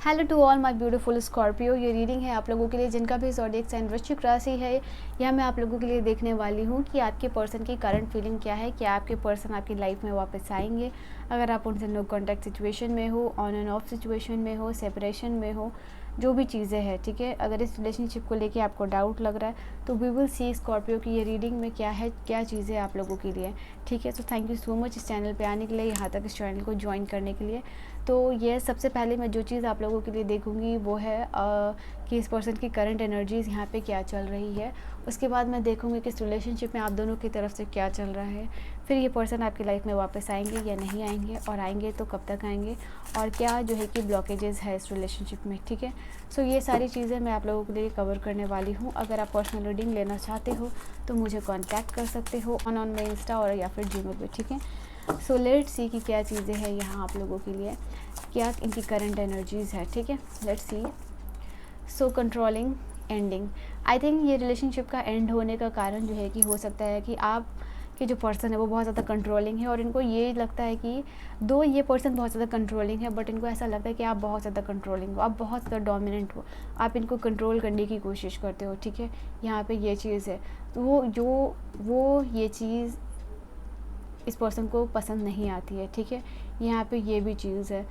Hello to all my beautiful Scorpio. ये reading है आप लोगों के लिए जिनका भी ज़ोडिएक साइन वृश्चिक राशि है। यह मैं आप लोगों के लिए देखने वाली हूँ कि आपके पर्सन की करंट फीलिंग क्या है, क्या आपके पर्सन आपकी लाइफ में वापस आएंगे, अगर आप उनसे नो कॉन्टैक्ट सिचुएशन में हो, ऑन एंड ऑफ सिचुएशन में हो, सेपरेशन में हो, जो भी चीज़ें हैं, ठीक है। अगर इस रिलेशनशिप को लेके आपको डाउट लग रहा है तो वी विल सी स्कॉर्पियो की ये रीडिंग में क्या है, क्या चीज़ें आप लोगों के लिए, ठीक है। So thank you so much इस चैनल पे आने के लिए, यहाँ तक इस चैनल को ज्वाइन करने के लिए। तो ये सबसे पहले मैं जो चीज़ आप लोगों के लिए देखूंगी वो है कि इस पर्सन की करंट एनर्जीज़ यहाँ पे क्या चल रही है। उसके बाद मैं देखूंगी कि इस रिलेशनशिप में आप दोनों की तरफ से क्या चल रहा है। फिर ये पर्सन आपकी लाइफ में वापस आएंगे या नहीं आएंगे, और आएंगे तो कब तक आएंगे, और क्या जो है कि ब्लॉकेजेस है इस रिलेशनशिप में, ठीक है। सो ये सारी चीज़ें मैं आप लोगों के लिए कवर करने वाली हूँ। अगर आप पर्सनल रीडिंग लेना चाहते हो तो मुझे कॉन्टैक्ट कर सकते हो ऑन माई इंस्टा और या फिर जीमेल पे, ठीक है। सो लेट्स सी कि क्या चीज़ें हैं यहाँ आप लोगों के लिए, क्या इनकी करंट एनर्जीज़ है, ठीक है। Let's C. So controlling ending, I think ये रिलेशनशिप का एंड होने का कारण जो है कि हो सकता है कि आप कि जो पर्सन है वो बहुत ज़्यादा कंट्रोलिंग है, और इनको ये लगता है कि दो ये पर्सन बहुत ज़्यादा कंट्रोलिंग है, बट इनको ऐसा लगता है कि आप बहुत ज़्यादा कंट्रोलिंग हो, आप बहुत ज़्यादा डोमिनेंट हो, आप इनको कंट्रोल करने की कोशिश करते हो, ठीक है। यहाँ पे ये चीज़ है। तो वो ये चीज़ इस पर्सन को पसंद नहीं आती है, ठीक है। यहाँ पे ये भी चीज़ है।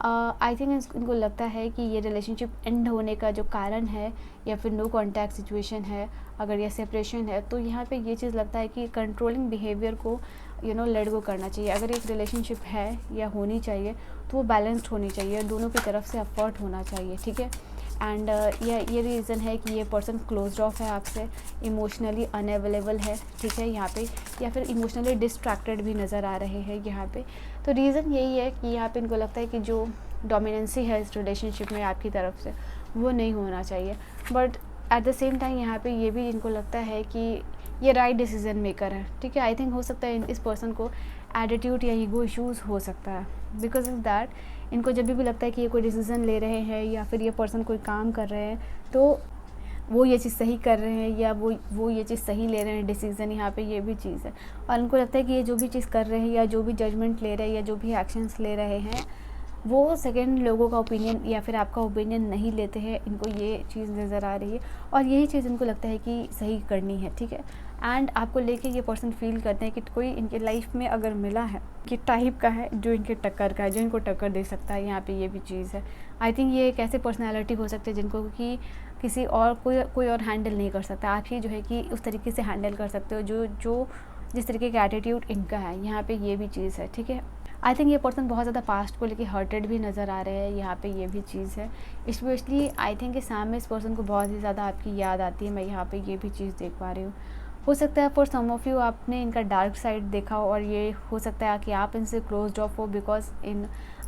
आई थिंक इनको लगता है कि ये रिलेशनशिप एंड होने का जो कारण है, या फिर नो कॉन्टैक्ट सिचुएशन है, अगर ये सेपरेशन है, तो यहाँ पे ये चीज़ लगता है कि कंट्रोलिंग बिहेवियर को लेट गो करना चाहिए। अगर एक रिलेशनशिप है या होनी चाहिए तो वो बैलेंस्ड होनी चाहिए, दोनों की तरफ से एफर्ट होना चाहिए, ठीक है। एंड ये रीज़न है कि ये पर्सन क्लोज्ड ऑफ है आपसे, इमोशनली अनअवेलेबल है, ठीक है यहाँ पे, या फिर इमोशनली डिस्ट्रैक्टेड भी नज़र आ रहे हैं यहाँ पे। तो रीज़न यही है कि यहाँ पे इनको लगता है कि जो डोमिनेंसी है इस रिलेशनशिप में आपकी तरफ से वो नहीं होना चाहिए, but at the same time यहाँ पे ये भी इनको लगता है कि ये राइट डिसीजन मेकर है, ठीक है। आई थिंक हो सकता है इस पर्सन को एटीट्यूड या ईगो इश्यूज़ हो सकता है, बिकॉज ऑफ दैट इनको जब भी लगता है कि ये कोई डिसीज़न ले रहे हैं या फिर ये पर्सन कोई काम कर रहे हैं तो वो ये चीज़ सही कर रहे हैं, या वो ये चीज़ सही ले रहे हैं डिसीज़न, यहाँ पे ये भी चीज़ है। और उनको लगता है कि ये जो भी चीज़ कर रहे हैं या जो भी जजमेंट ले रहे हैं या जो भी एक्शंस ले रहे हैं वो सेकंड लोगों का ओपिनियन या फिर आपका ओपिनियन नहीं लेते हैं, इनको ये चीज़ नज़र आ रही है, और यही चीज़ इनको लगता है कि सही करनी है, ठीक है। एंड आपको लेके ये पर्सन फील करते हैं कि कोई इनके लाइफ में अगर मिला है कि टाइप का है जो इनके टक्कर का है, जो इनको टक्कर दे सकता है, यहाँ पे ये भी चीज़ है। आई थिंक ये एक ऐसे पर्सनैलिटी हो सकते हैं जिनको कि किसी और कोई और हैंडल नहीं कर सकता, आप ही जो है कि उस तरीके से हैंडल कर सकते हो जो जिस तरीके का एटीट्यूड इनका है, यहाँ पे ये भी चीज़ है, ठीक है। आई थिंक ये पर्सन बहुत ज़्यादा पास्ट को लेके हर्टेड भी नज़र आ रहे हैं, यहाँ पे ये भी चीज़ है। स्पेशली आई थिंक इस सामने इस पर्सन को बहुत ही ज़्यादा आपकी याद आती है, मैं यहाँ पे ये भी चीज़ देख पा रही हूँ। हो सकता है फॉर सम ऑफ यू आपने इनका डार्क साइड देखा हो, और ये हो सकता है कि आप इनसे क्लोज्ड ऑफ हो बिकॉज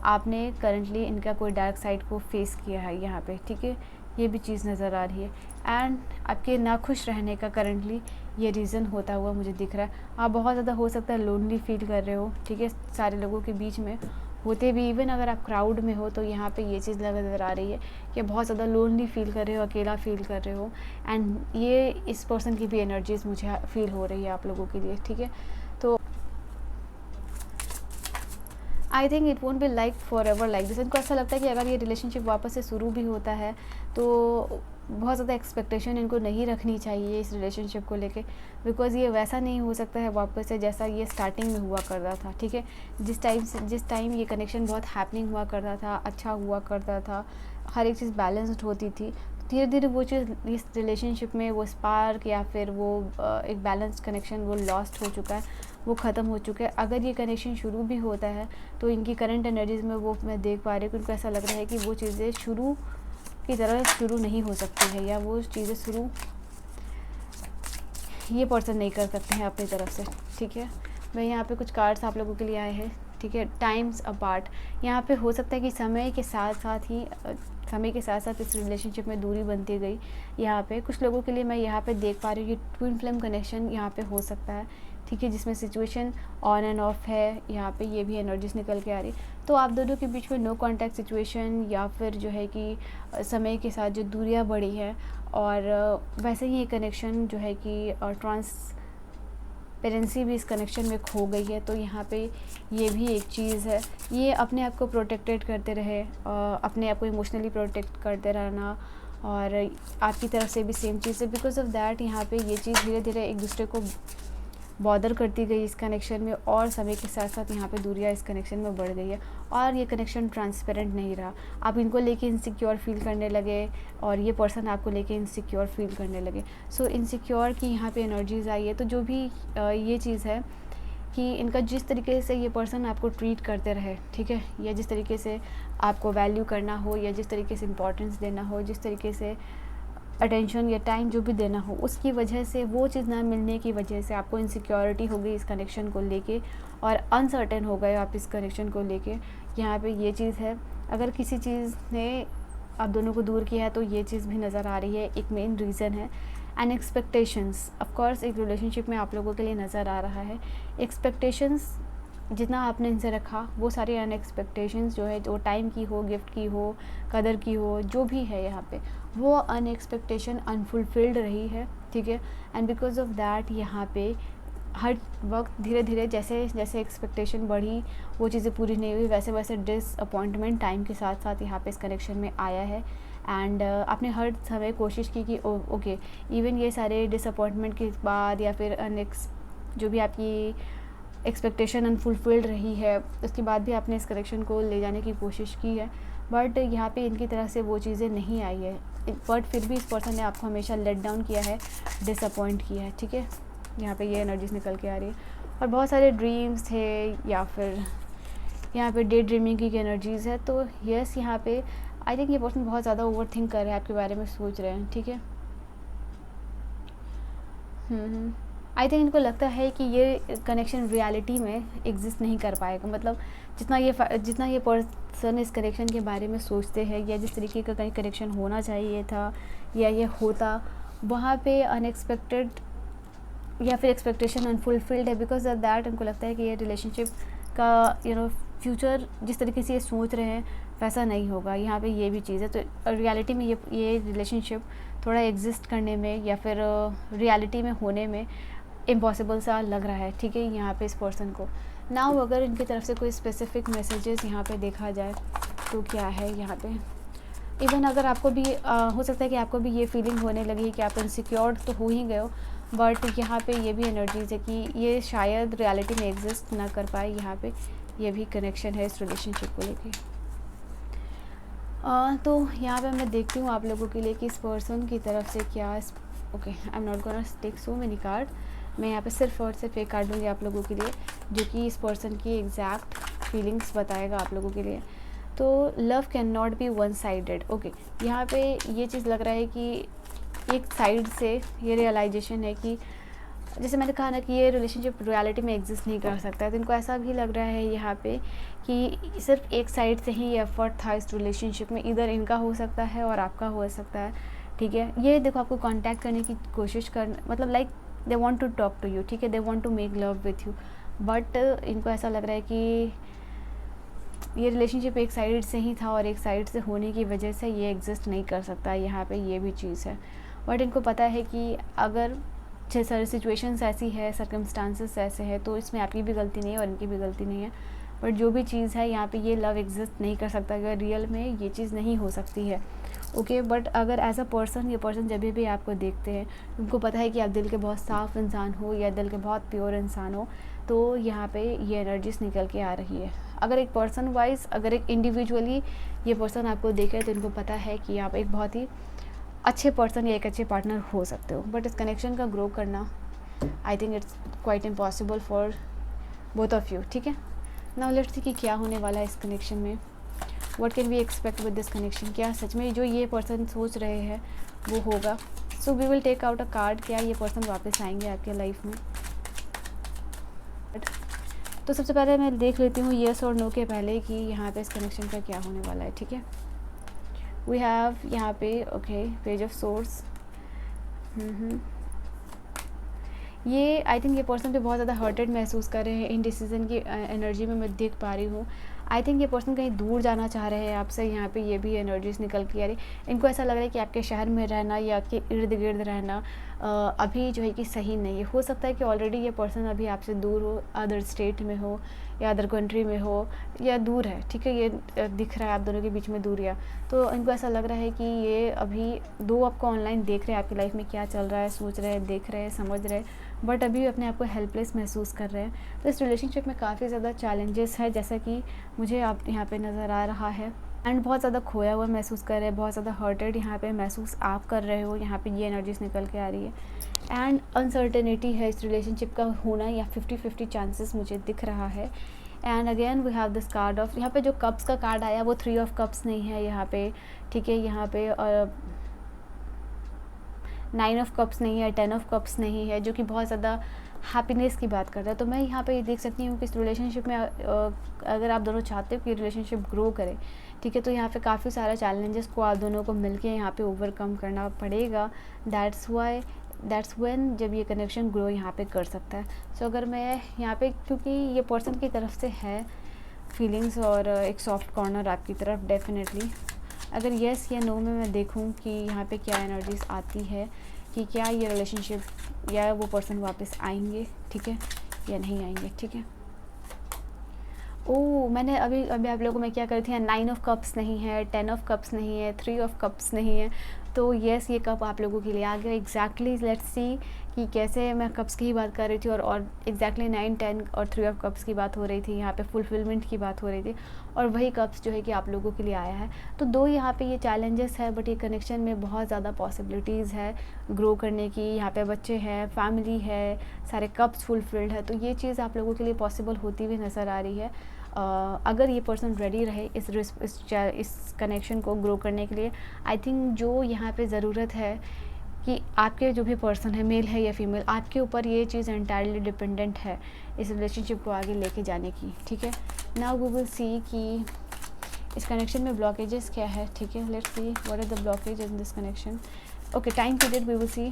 आपने करंटली इनका कोई डार्क साइड को फेस किया है यहाँ पे, ठीक है। ये भी चीज़ नज़र आ रही है। एंड आपके नाखुश रहने का करंटली ये रीज़न होता हुआ मुझे दिख रहा है। आप बहुत ज़्यादा हो सकता है लोनली फील कर रहे हो, ठीक है, सारे लोगों के बीच में होते भी, इवन अगर आप क्राउड में हो तो यहाँ पे ये चीज़ नज़र आ रही है कि बहुत ज़्यादा लोनली फील कर रहे हो, अकेला फील कर रहे हो। एंड ये इस पर्सन की भी एनर्जीज मुझे फील हो रही है आप लोगों के लिए, ठीक है। तो I think it won't be like for ever like this. इनको ऐसा लगता है कि अगर ये रिलेशनशिप वापस से शुरू भी होता है तो बहुत ज़्यादा एक्सपेक्टेशन इनको नहीं रखनी चाहिए इस रिलेशनशिप को लेके, बिकॉज़ ये वैसा नहीं हो सकता है वापस से जैसा ये स्टार्टिंग में हुआ करता था, ठीक है। जिस टाइम ये कनेक्शन बहुत हैपनिंग हुआ करता था, अच्छा हुआ करता था, हर एक चीज़ बैलेंस्ड होती थी, धीरे धीरे वो चीज़ इस रिलेशनशिप में वो स्पार्क या फिर वो एक बैलेंस्ड कनेक्शन वो लॉस्ट हो चुका है, वो ख़त्म हो चुका है। अगर ये कनेक्शन शुरू भी होता है तो इनकी करंट एनर्जीज़ में वो मैं देख पा रही हूँ कि उनको ऐसा लग रहा है कि वो चीज़ें शुरू की तरह शुरू नहीं हो सकती है, या वो चीज़ें शुरू ये पर्सन नहीं कर सकते हैं अपनी तरफ से, ठीक है। मैं यहाँ पे कुछ कार्ड्स आप लोगों के लिए आए हैं, ठीक है। टाइम्स अपार्ट, यहाँ पे हो सकता है कि समय के साथ साथ इस रिलेशनशिप में दूरी बनती गई। यहाँ पे कुछ लोगों के लिए मैं यहाँ पे देख पा रही हूँ कि ट्विन फ्लेम कनेक्शन यहाँ पे हो सकता है, ठीक है, जिसमें सिचुएशन ऑन एंड ऑफ है, यहाँ पे ये भी एनर्जीज निकल के आ रही। तो आप दोनों के बीच में नो कॉन्टैक्ट सिचुएशन, या फिर जो है कि समय के साथ जो दूरियाँ बढ़ी हैं, और वैसे ही ये कनेक्शन जो है कि ट्रांसपेरेंसी भी इस कनेक्शन में खो गई है। तो यहाँ पे ये भी एक चीज़ है, ये अपने आप को प्रोटेक्टेड करते रहे, अपने आप को इमोशनली प्रोटेक्ट करते रहना, और आपकी तरफ से भी सेम चीज़ है। बिकॉज ऑफ दैट यहाँ पे ये चीज़ धीरे धीरे एक दूसरे को बॉदर करती गई इस कनेक्शन में, और समय के साथ साथ यहाँ पे दूरियाँ इस कनेक्शन में बढ़ गई है, और ये कनेक्शन ट्रांसपेरेंट नहीं रहा। आप इनको लेके इनसिक्योर फील करने लगे, और ये पर्सन आपको लेके इनसिक्योर फील करने लगे। सो इनसिक्योर की यहाँ पे एनर्जीज आई है। तो जो भी ये चीज़ है कि इनका जिस तरीके से ये पर्सन आपको ट्रीट करते रहे, ठीक है, या जिस तरीके से आपको वैल्यू करना हो, या जिस तरीके से इम्पोर्टेंस देना हो, जिस तरीके से अटेंशन या टाइम जो भी देना हो, उसकी वजह से, वो चीज़ ना मिलने की वजह से आपको इनसिक्योरिटी हो गई इस कनेक्शन को लेके, और अनसर्टेन हो गए आप इस कनेक्शन को लेके। यहाँ पे ये चीज़ है, अगर किसी चीज़ ने आप दोनों को दूर किया है तो ये चीज़ भी नज़र आ रही है, एक मेन रीज़न है। एंड एक्सपेक्टेशंस, ऑफ कोर्स एक रिलेशनशिप में आप लोगों के लिए नज़र आ रहा है। एक्सपेक्टेशंस जितना आपने इनसे रखा, वो सारी अनएक्सपेक्टेशंस जो है, जो टाइम की हो, गिफ्ट की हो, कदर की हो, जो भी है यहाँ पे, वो अनएक्सपेक्टेशन अनफुलफिल्ड रही है, ठीक है। एंड बिकॉज ऑफ दैट यहाँ पे हर वक्त धीरे धीरे जैसे जैसे एक्सपेक्टेशन बढ़ी, वो चीज़ें पूरी नहीं हुई, वैसे वैसे डिसअपॉइंटमेंट टाइम के साथ साथ यहाँ पे इस कनेक्शन में आया है। एंड आपने हर समय कोशिश की कि ओके, इवन ये सारे डिसअपॉइंटमेंट के बाद, या फिर जो भी आपकी एक्सपेक्टेशन अनफुलफिल्ड रही है, उसके बाद भी आपने इस कनेक्शन को ले जाने की कोशिश की है, बट यहाँ पे इनकी तरफ से वो चीज़ें नहीं आई है। बट फिर भी इस पर्सन ने आपको हमेशा लेट डाउन किया है, डिसअपॉइंट किया है, ठीक है। यहाँ पे ये एनर्जीज निकल के आ रही है, और बहुत सारे ड्रीम्स थे, या फिर यहाँ पे डे ड्रीमिंग की एनर्जीज़ है। तो यस, यहाँ पे आई थिंक ये पर्सन बहुत ज़्यादा ओवर थिंक कर रहे हैं, आपके बारे में सोच रहे हैं, ठीक है। आई थिंक इनको लगता है कि ये कनेक्शन रियलिटी में एग्जिस्ट नहीं कर पाएगा। मतलब जितना ये पर्सन इस कनेक्शन के बारे में सोचते हैं, या जिस तरीके का कहीं कनेक्शन होना चाहिए था, या ये होता, वहाँ पे अनएक्सपेक्टेड या फिर एक्सपेक्टेशन अनफुलफिल्ड है। बिकॉज ऑफ दैट इनको लगता है कि ये रिलेशनशिप का फ्यूचर जिस तरीके से ये सोच रहे हैं वैसा नहीं होगा। यहाँ पे ये भी चीज़ है। तो रियलिटी में ये रिलेशनशिप थोड़ा एग्जिस्ट करने में, या फिर रियलिटी में होने में इम्पॉसिबल सा लग रहा है, ठीक है, यहाँ पे इस पर्सन को। नाउ अगर इनकी तरफ से कोई स्पेसिफिक मैसेजेस यहाँ पे देखा जाए तो क्या है यहाँ पे। इवन अगर आपको भी हो सकता है कि आपको भी ये फीलिंग होने लगी कि आप इनसिक्योर तो हो ही गए हो, बट यहाँ पे ये भी एनर्जीज है कि ये शायद रियलिटी में एग्जिस्ट ना कर पाए। यहाँ पे ये भी कनेक्शन है इस रिलेशनशिप को लेके। तो यहाँ पे मैं देखती हूँ आप लोगों के लिए कि इस पर्सन की तरफ से क्या। Okay, I am not gonna take so many card. मैं यहाँ पे सिर्फ और सिर्फ एक कार्ड लूँगी आप लोगों के लिए, जो कि इस पर्सन की एग्जैक्ट फीलिंग्स बताएगा आप लोगों के लिए। तो love can not be one sided. Okay, यहाँ पे ये चीज़ लग रहा है कि एक साइड से ये रियलाइजेशन है कि जैसे मैंने कहा ना कि ये रिलेशनशिप रियलिटी में एग्जिस्ट नहीं कर सकता है। तो इनको ऐसा भी लग रहा है यहाँ पे कि सिर्फ एक साइड से ही एफर्ट था इस रिलेशनशिप में, इधर इनका हो सकता है और आपका हो सकता है, ठीक है। ये देखो आपको कांटेक्ट करने की कोशिश कर, मतलब like they want to talk to you, ठीक है, they want to make love with you, but इनको ऐसा लग रहा है कि ये रिलेशनशिप एक साइड से ही था और एक साइड से होने की वजह से ये एग्जिस्ट नहीं कर सकता। यहाँ पे ये भी चीज़ है, बट इनको पता है कि अगर सारी सिचुएशंस ऐसी है, सर्कमस्टांसेस ऐसे हैं, तो इसमें आपकी भी गलती नहीं है और इनकी भी गलती नहीं है। बट जो भी चीज़ है यहाँ पे, ये लव एग्जिस्ट नहीं कर सकता, अगर रियल में ये चीज़ नहीं हो सकती है। ओके, बट अगर एज अ पर्सन, ये पर्सन जब भी आपको देखते हैं, उनको पता है कि आप दिल के बहुत साफ़ इंसान हो या दिल के बहुत प्योर इंसान हो, तो यहाँ पे ये एनर्जीज निकल के आ रही है। अगर एक पर्सन वाइज, अगर एक इंडिविजुअली ये पर्सन आपको देखे, तो इनको पता है कि आप एक बहुत ही अच्छे पर्सन या एक अच्छे पार्टनर हो सकते हो। बट इस कनेक्शन का ग्रो करना, I think it's quite impossible for both of you, ठीक है। नाउ लेट्स सी कि क्या होने वाला है इस कनेक्शन में। What can we expect with this connection. क्या सच में जो ये पर्सन सोच रहे हैं वो होगा। So we will take out a card. क्या ये पर्सन वापस आएंगे आपके लाइफ में। तो सबसे पहले मैं देख लेती हूँ येस और नो के पहले कि यहाँ पे इस कनेक्शन का क्या होने वाला है, ठीक है। वी हैव यहाँ पे ओके पेज ऑफ सोर्स। ये आई थिंक ये पर्सन पे बहुत ज़्यादा हर्टेड महसूस कर रहे हैं। इन डिसीजन की एनर्जी में मैं देख पा रही हूँ। आई थिंक ये पर्सन कहीं दूर जाना चाह रहे हैं आपसे, यहाँ पे ये भी एनर्जीज निकल के आ रही। इनको ऐसा लग रहा है कि आपके शहर में रहना या आपके इर्द गिर्द रहना अभी जो है कि सही नहीं है। हो सकता है कि ऑलरेडी ये पर्सन अभी आपसे दूर हो, अदर स्टेट में हो या अदर कंट्री में हो या दूर है, ठीक है। ये दिख रहा है आप दोनों के बीच में दूरियाँ। तो इनको ऐसा लग रहा है कि ये अभी दो आपको ऑनलाइन देख रहे हैं, आपकी लाइफ में क्या चल रहा है सोच रहे हैं, देख रहे हैं, समझ रहे हैं, बट अभी अपने आप को हेल्पलेस महसूस कर रहे हैं। तो इस रिलेशनशिप में काफ़ी ज़्यादा चैलेंजेस है, जैसा कि मुझे आप यहाँ पे नज़र आ रहा है। एंड बहुत ज़्यादा खोया हुआ महसूस कर रहे हैं, बहुत ज़्यादा हर्टेड यहाँ पे महसूस आप कर रहे हो, यहाँ पे ये एनर्जीज निकल के आ रही है। एंड अनसर्टेनिटी है इस रिलेशनशिप का होना, या 50-50 चांसेस मुझे दिख रहा है। And again we have this card of, यहाँ पे जो कप्स का कार्ड आया वो 3 ऑफ कप्स नहीं है यहाँ पे, ठीक है। यहाँ पे 9 ऑफ कप्स नहीं है, 10 ऑफ कप्स नहीं है, जो कि बहुत ज़्यादा हैप्पीनेस की बात करता है। तो मैं यहाँ पे ये देख सकती हूँ कि इस रिलेशनशिप में अगर आप दोनों चाहते हो कि रिलेशनशिप ग्रो करे, ठीक है, तो यहाँ पे काफ़ी सारा चैलेंजेस को आप दोनों को मिलके यहाँ पे ओवरकम करना पड़ेगा। दैट्स व्हेन जब ये कनेक्शन ग्रो यहाँ पे कर सकता है। सो अगर मैं यहाँ पे, क्योंकि ये पर्सन की तरफ से है फीलिंग्स और एक सॉफ्ट कॉर्नर आपकी तरफ डेफिनेटली, अगर येस या नो में मैं देखूँ कि यहाँ पे क्या एनर्जीज आती है कि क्या ये रिलेशनशिप या वो पर्सन वापस आएंगे, ठीक है, या नहीं आएंगे, ठीक है। ओह, मैंने अभी आप लोगों को मैं क्या करी थी, 9 ऑफ कप्स नहीं है, 10 ऑफ कप्स नहीं है, 3 ऑफ कप्स नहीं है। तो येस, ये कप आप लोगों के लिए आ गया एग्जैक्टली। लेट्स सी कि कैसे मैं कप्स की ही बात कर रही थी और एग्जैक्टली 9, 10 और 3 ऑफ कप्स की बात हो रही थी, यहाँ पे फुलफिलमेंट की बात हो रही थी, और वही कप्स जो है कि आप लोगों के लिए आया है। तो दो यहाँ पे ये चैलेंजेस है, बट ये कनेक्शन में बहुत ज़्यादा पॉसिबिलिटीज़ है ग्रो करने की। यहाँ पे बच्चे हैं, फैमिली है, सारे कप्स फुलफिल्ड है, तो ये चीज़ आप लोगों के लिए पॉसिबल होती हुई नज़र आ रही है। अगर ये पर्सन रेडी रहे इस कनेक्शन को ग्रो करने के लिए। आई थिंक जो यहाँ पे ज़रूरत है कि आपके जो भी पर्सन है, मेल है या फीमेल, आपके ऊपर ये चीज़ एंटायरली डिपेंडेंट है इस रिलेशनशिप को आगे लेके जाने की, ठीक है। नाउ वी विल सी कि इस कनेक्शन में ब्लॉकेजेस क्या है, ठीक है। Let's see what are the blockage in this connection. Okay, time period we will see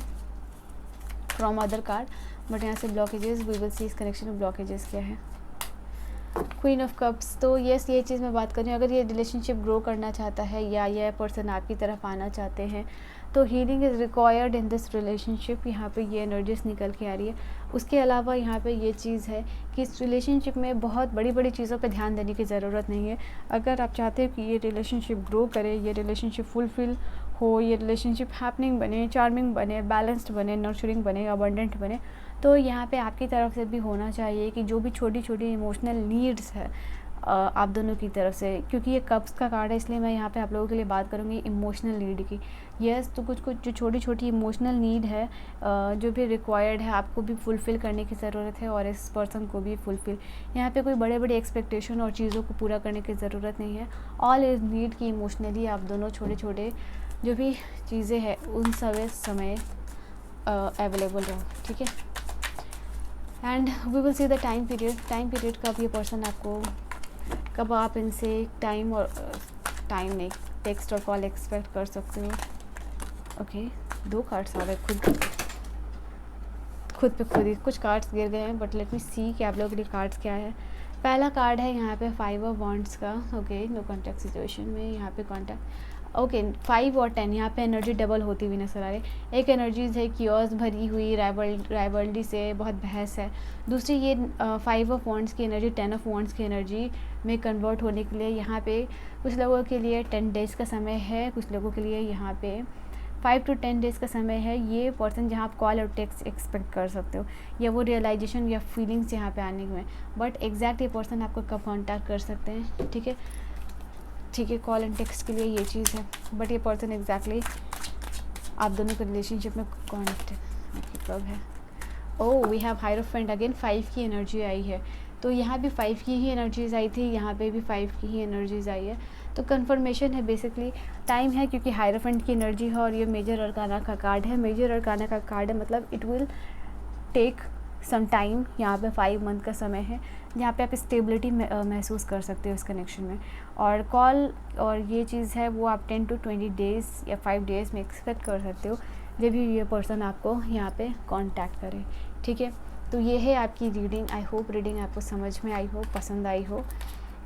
from other card, but यहाँ से ब्लॉकेजेस वी विल सी इस कनेक्शन में ब्लॉकेजेस क्या है। क्वीन ऑफ कप्स, तो यस, ये चीज़ मैं बात कर रही हूँ, अगर ये रिलेशनशिप ग्रो करना चाहता है या यह पर्सन आपकी तरफ आना चाहते हैं, तो healing is required in this relationship. यहाँ पे ये एनर्जीज निकल के आ रही है। उसके अलावा यहाँ पे ये चीज़ है कि इस रिलेशनशिप में बहुत बड़ी बड़ी चीज़ों पे ध्यान देने की ज़रूरत नहीं है। अगर आप चाहते हो कि ये रिलेशनशिप ग्रो करे, ये रिलेशनशिप फुलफिल हो, ये रिलेशनशिप हैपनिंग बने, चार्मिंग बने, बैलेंस्ड बने, नर्चरिंग बने, अबंडेंट बने, तो यहाँ पे आपकी तरफ से भी होना चाहिए कि जो भी छोटी छोटी इमोशनल नीड्स है आप दोनों की तरफ से, क्योंकि ये कप्स का कार्ड है इसलिए मैं यहाँ पे आप लोगों के लिए बात करूँगी इमोशनल नीड की। यस, तो कुछ कुछ जो छोटी छोटी इमोशनल नीड है जो भी रिक्वायर्ड है, आपको भी फुलफ़िल करने की ज़रूरत है और इस पर्सन को भी फुलफ़िल। यहाँ पे कोई बड़े बड़े एक्सपेक्टेशन और चीज़ों को पूरा करने की ज़रूरत नहीं है। ऑल इज़ नीड की इमोशनली आप दोनों छोटे छोटे जो भी चीज़ें हैं उन समय अवेलेबल रहो, ठीक है। And we will see the time period कब ये पर्सन आपको, कब आप इनसे टाइम नहीं, टेक्स्ट और कॉल एक्सपेक्ट कर सकते हो। ओके, 2 कार्ड्स आ रहे खुद पे खुद ही कुछ कार्ड्स गिर गए हैं, बट लेट मी सी कि आप लोगों के लिए कार्ड्स क्या है। पहला कार्ड है यहाँ पे 5 ऑफ वॉन्ड्स का। ओके, नो कॉन्टैक्ट सिचुएशन में यहाँ पे कॉन्टैक्ट। ओके, 5 और 10 यहाँ पे एनर्जी डबल होती हुई नजर आ रही। एक एनर्जीज है क्योस भरी हुई, राइवल्डी से बहुत बहस है। दूसरी ये 5 ऑफ वॉन्ड्स की एनर्जी 10 ऑफ वॉन्ड्स की एनर्जी में कन्वर्ट होने के लिए यहाँ पे कुछ लोगों के लिए 10 डेज़ का समय है, कुछ लोगों के लिए यहाँ पे 5 to 10 डेज़ का समय है। ये पर्सन जहाँ आप कॉल और टेक्स्ट एक्सपेक्ट कर सकते हो, या वो रियलाइजेशन या फीलिंग्स यहाँ पे आने हुए, बट एग्जैक्ट ये पर्सन आपको कब कॉन्टैक्ट कर सकते हैं, ठीक है, कॉल एंड टेक्स्ट के लिए ये चीज़ है, बट ये पर्सन एग्जैक्टली आप दोनों के रिलेशनशिप में कॉन्टैक्ट कब है। ओह, वी हैव हायरोफेंट, अगेन 5 की एनर्जी आई है। तो यहाँ भी 5 की ही एनर्जीज आई थी, यहाँ पे भी 5 की ही एनर्जीज आई है। तो कन्फर्मेशन है, बेसिकली टाइम है, क्योंकि हायरोफेंट की एनर्जी है और ये मेजर अरकाना का कार्ड है। मेजर अरकाना का कार्ड है मतलब it will take some time. यहाँ पे 5 मंथ का समय है जहाँ पे आप स्टेबिलिटी महसूस कर सकते हो इस कनेक्शन में। और कॉल और ये चीज़ है वो आप 10 to 20 डेज़ या 5 डेज़ में एक्सपेक्ट कर सकते हो जब भी ये पर्सन आपको यहाँ पे कांटेक्ट करे, ठीक है। तो ये है आपकी रीडिंग। आई होप रीडिंग आपको समझ में आई हो, पसंद आई हो।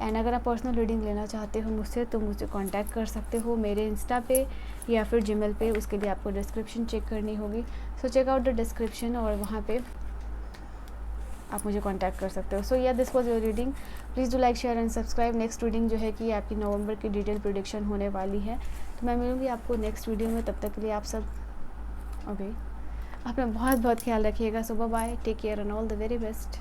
एंड अगर आप पर्सनल रीडिंग लेना चाहते हो मुझसे तो मुझसे कांटेक्ट कर सकते हो मेरे इंस्टा पे या फिर जीमेल पे। उसके लिए आपको डिस्क्रिप्शन चेक करनी होगी, so check out the description और वहाँ पे आप मुझे कांटेक्ट कर सकते हो। सो या this was your reading, please do like share and subscribe. Next reading जो है कि आपकी नवंबर की डिटेल प्रेडिक्शन होने वाली है, तो मैं मिलूँगी आपको नेक्स्ट वीडियो में। तब तक के लिए आप सब ओके अपना बहुत बहुत ख्याल रखिएगा। So bye, take care and all the very best.